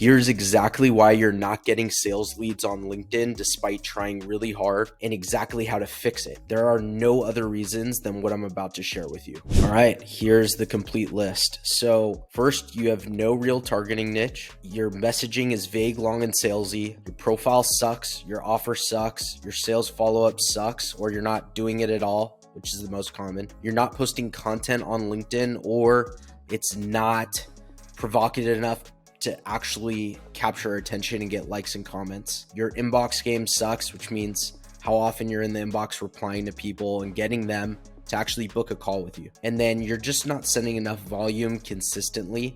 Here's exactly why you're not getting sales leads on LinkedIn despite trying really hard, and exactly how to fix it. There are no other reasons than what I'm about to share with you. All right, here's the complete list. So first, you have no real targeting niche. Your messaging is vague, long, and salesy. Your profile sucks. Your offer sucks. Your sales follow-up sucks, or you're not doing it at all, which is the most common. You're not posting content on LinkedIn, or it's not provocative enough to actually capture attention and get likes and comments. Your inbox game sucks, which means how often you're in the inbox replying to people and getting them to actually book a call with you. And then you're just not sending enough volume consistently.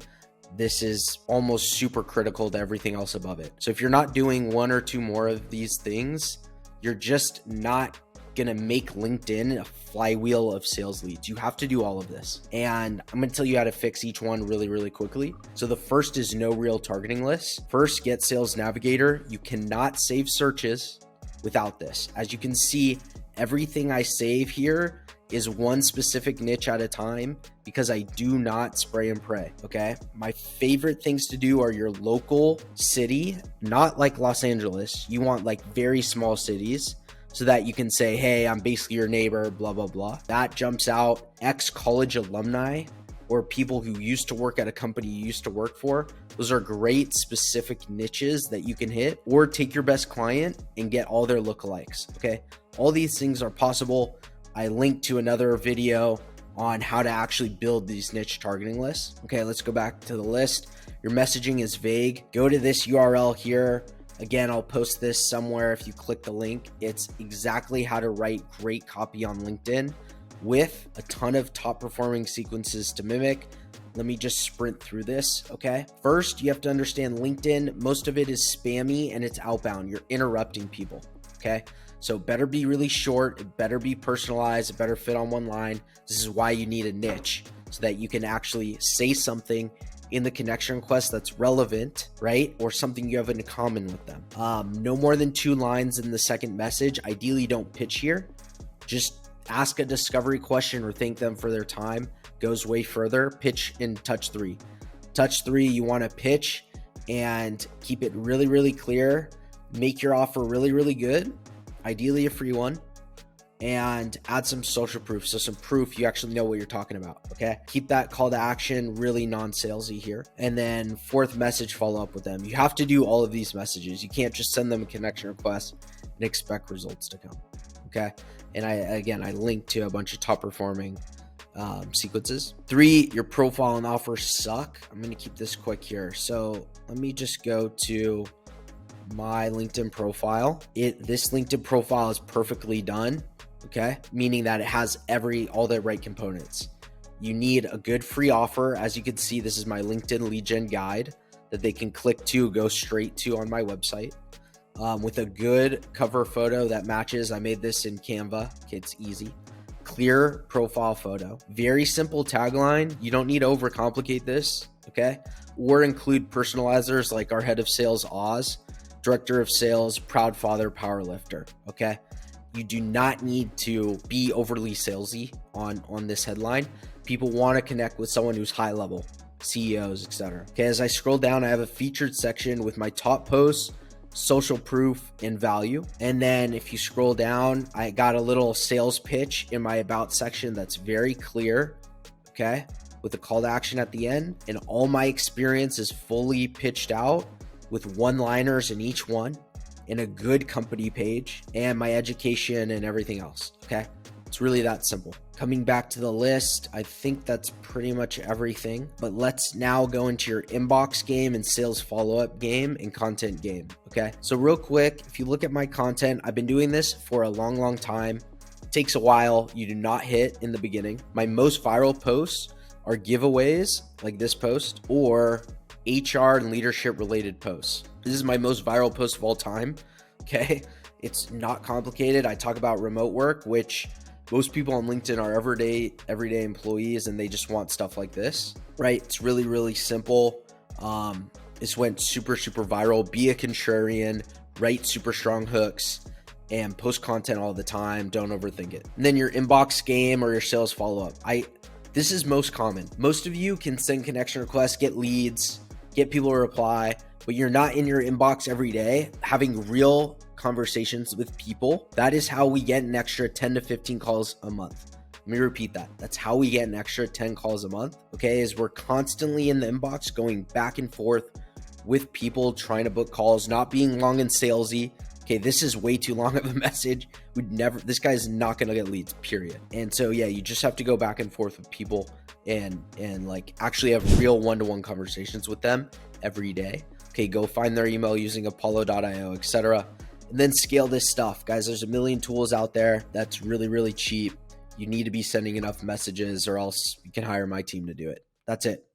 This is almost super critical to everything else above it. So if you're not doing one or two more of these things, you're just not gonna make LinkedIn a flywheel of sales leads. You have to do all of this. And I'm gonna tell you how to fix each one really, really quickly. So the first is no real targeting lists. First, get Sales Navigator. You cannot save searches without this. As you can see, everything I save here is one specific niche at a time because I do not spray and pray, okay? My favorite things to do are your local city, not like Los Angeles. You want like very small cities, so that you can say, hey, I'm basically your neighbor, blah, blah, blah. That jumps out. Ex-college alumni or people who used to work at a company you used to work for. Those are great specific niches that you can hit, or take your best client and get all their lookalikes, okay? All these things are possible. I linked to another video on how to actually build these niche targeting lists. Okay, let's go back to the list. Your messaging is vague. Go to this URL here. Again, I'll post this somewhere if you click the link. It's exactly how to write great copy on LinkedIn with a ton of top performing sequences to mimic. Let me just sprint through this, okay? First, you have to understand LinkedIn, most of it is spammy and it's outbound. You're interrupting people, okay? So it better be really short, it better be personalized, it better fit on one line. This is why you need a niche, so that you can actually say something in the connection request that's relevant, right? Or something you have in common with them. No more than 2 lines in the second message. Ideally, don't pitch here. Just ask a discovery question or thank them for their time. Goes way further. Pitch in touch 3. Touch 3, you want to pitch and keep it really, really clear. Make your offer really, really good. Ideally, a free one. And add some social proof. So some proof you actually know what you're talking about, okay? Keep that call to action really non-salesy here. And then 4th message, follow up with them. You have to do all of these messages. You can't just send them a connection request and expect results to come, okay? And I linked to a bunch of top performing sequences. 3, your profile and offer suck. I'm gonna keep this quick here. So let me just go to my LinkedIn profile. This LinkedIn profile is perfectly done. Okay, meaning that it has all the right components. You need a good free offer. As you can see, this is my LinkedIn lead gen guide that they can click to, go straight to on my website, with a good cover photo that matches. I made this in Canva. Okay, it's easy. Clear profile photo. Very simple tagline. You don't need to overcomplicate this, okay? Or include personalizers like our head of sales, Oz, director of sales, proud father, powerlifter, okay? You do not need to be overly salesy on this headline. People want to connect with someone who's high level, CEOs, etc. Okay, as I scroll down, I have a featured section with my top posts, social proof, and value. And then if you scroll down, I got a little sales pitch in my about section that's very clear, okay, with a call to action at the end. And all my experience is fully pitched out with one-liners in each one, in a good company page, and my education and everything else, okay? It's really that simple. Coming back to the list, I think that's pretty much everything, but let's now go into your inbox game and sales follow-up game and content game, okay? So real quick, if you look at my content, I've been doing this for a long, long time. It takes a while. You do not hit in the beginning. My most viral posts are giveaways like this post, or HR and leadership related posts. This is my most viral post of all time, okay? It's not complicated. I talk about remote work, which most people on LinkedIn are everyday employees, and they just want stuff like this, right? It's really, really simple. This went super, super viral. Be a contrarian, write super strong hooks, and post content all the time. Don't overthink it. And then your inbox game or your sales follow-up. This is most common. Most of you can send connection requests, get leads, get people to reply, but you're not in your inbox every day having real conversations with people, that is how we get an extra 10 to 15 calls a month. Let me repeat that. That's how we get an extra 10 calls a month, okay? Is we're constantly in the inbox going back and forth with people trying to book calls, not being long and salesy. Okay, this is way too long of a message. This guy's not gonna get leads, period. And so yeah, you just have to go back and forth with people and like actually have real one-to-one conversations with them every day. Okay, go find their email using apollo.io, etc. And then scale this stuff. Guys, there's a million tools out there that's really, really cheap. You need to be sending enough messages or else you can hire my team to do it. That's it.